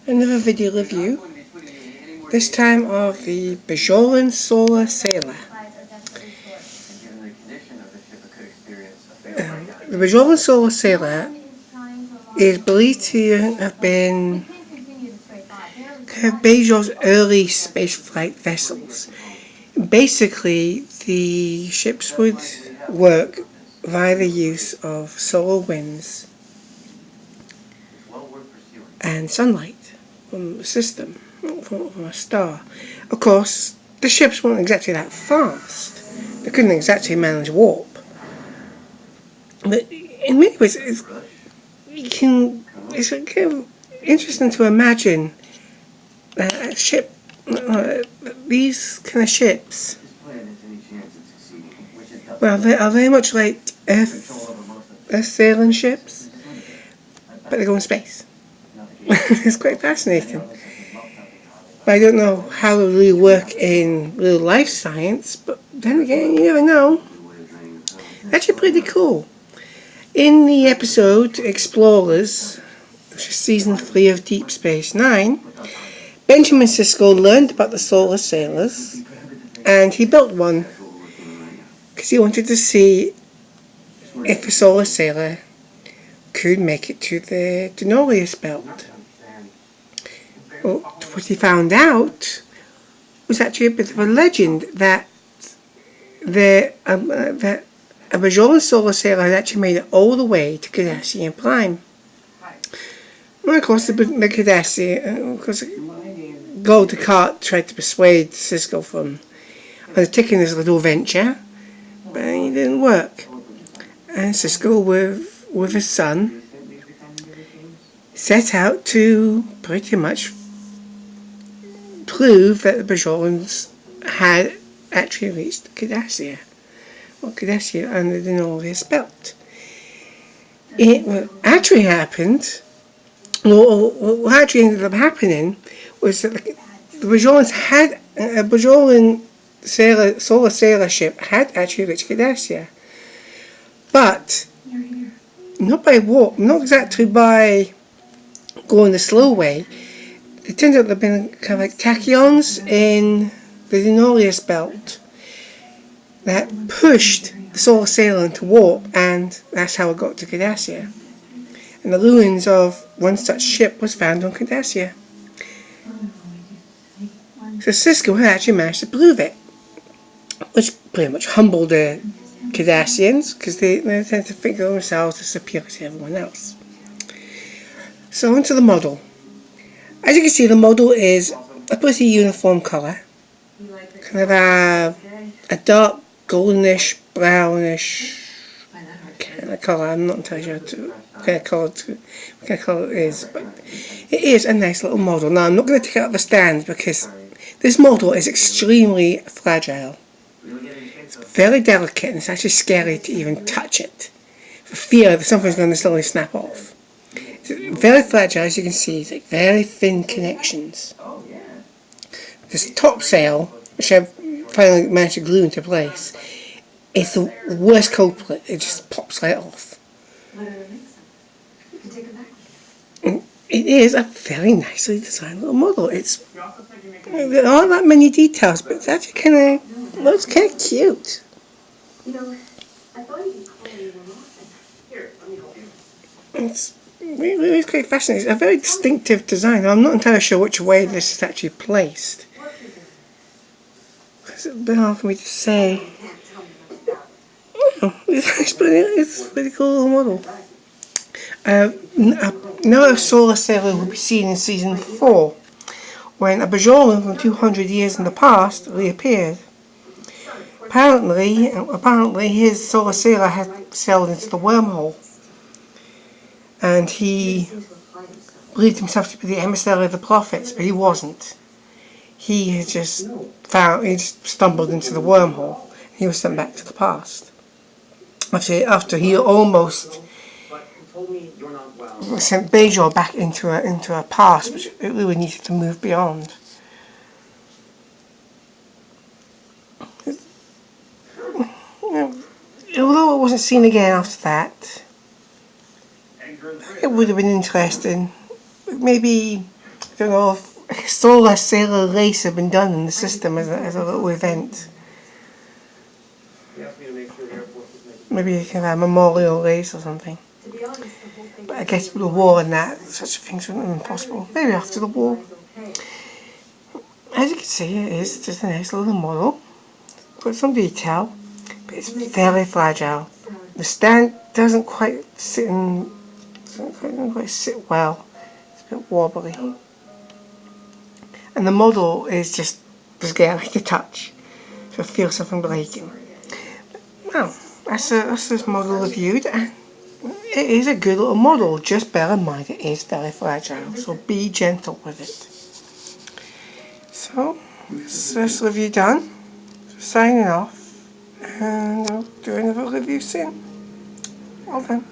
Another video review, this time of the Bajorian Solar Sailor. The Bajorian Solar Sailor is believed to have been kind of Bajor's early spaceflight vessels. Basically, the ships would work via the use of solar winds and sunlight from the system, from a star. Of course, the ships weren't exactly that fast. They couldn't exactly manage warp. But in many ways, it's kind of interesting to imagine a ship, these kind of ships. Well, are they much like Earth sailing ships? But they go in space. It's quite fascinating. But I don't know how they really work in real life science, but then again, you never know. Actually pretty cool. In the episode Explorers, which is season 3 of Deep Space Nine, Benjamin Sisko learned about the solar sailors, and he built one because he wanted to see if a solar sailor could make it to the Denolius belt. Well, what he found out was actually a bit of a legend that a Bajorian Solar Sailor had actually made it all the way to Cardassian Prime. Well, of course, the Cardassian, of course, Gul Dukat tried to persuade Sisko from undertaking this little venture, but it didn't work. And Sisko, with his son, set out to pretty much prove that the Bajorians had actually reached Cardassia, or Cardassia under the Denolius belt. What actually happened, or what actually ended up happening, was that the Bajorians had a Bajorian solar sailor ship had actually reached Cardassia, but not by warp, not exactly by going the slow way. It turned out to have been kind of like tachyons in the Denolius belt that pushed the solar sailor into warp, and that's how it got to Cardassia. And the ruins of one such ship was found on Cardassia. So Sisko had actually managed to prove it, which pretty much humbled the Cardassians, because they tend to think of themselves as superior to everyone else. So onto the model. As you can see, the model is a pretty uniform colour. Kind of a dark goldenish, brownish kind of colour. I'm not entirely sure what kind of colour it is, but it is a nice little model. Now, I'm not going to take it out of the stand because this model is extremely fragile. It's very delicate, and it's actually scary to even touch it, for fear that something's going to slowly snap off. It's very fragile, as you can see. It's like very thin connections. This top sail, which I've finally managed to glue into place, is the worst culprit. It just pops right off. And it is a very nicely designed little model. There aren't that many details, but it's actually kind of looks kind of cute. It's quite fascinating. It's a very distinctive design. I'm not entirely sure which way this is actually placed. It's a bit hard for me to say. Oh, it's a pretty cool model. Another solar sailor will be seen in season 4, when a Bajorian from 200 years in the past reappeared. Apparently his solar sailor had sailed into the wormhole, and he believed himself to be the emissary of the prophets, but he wasn't. He had just stumbled into the wormhole, and he was sent back to the past. After he almost sent Bajor back into a past which it really needed to move beyond. Although it wasn't seen again after that, it would have been interesting. Maybe I don't know if Solar Sailor race have been done in the system as a little event. Maybe you can have a memorial race or something. But I guess with the war and that, such things wouldn't have been possible. Maybe after the war. As you can see, it is just a nice little model. Got some detail, but it's very fragile. The stand doesn't quite sit well. It's a bit wobbly. And the model is just scary to touch. So I feel something breaking. Well, that's this model reviewed, and it is a good little model. Just bear in mind it is very fragile, so be gentle with it. So, this review done. Signing off, and I'll do another review soon. Well done.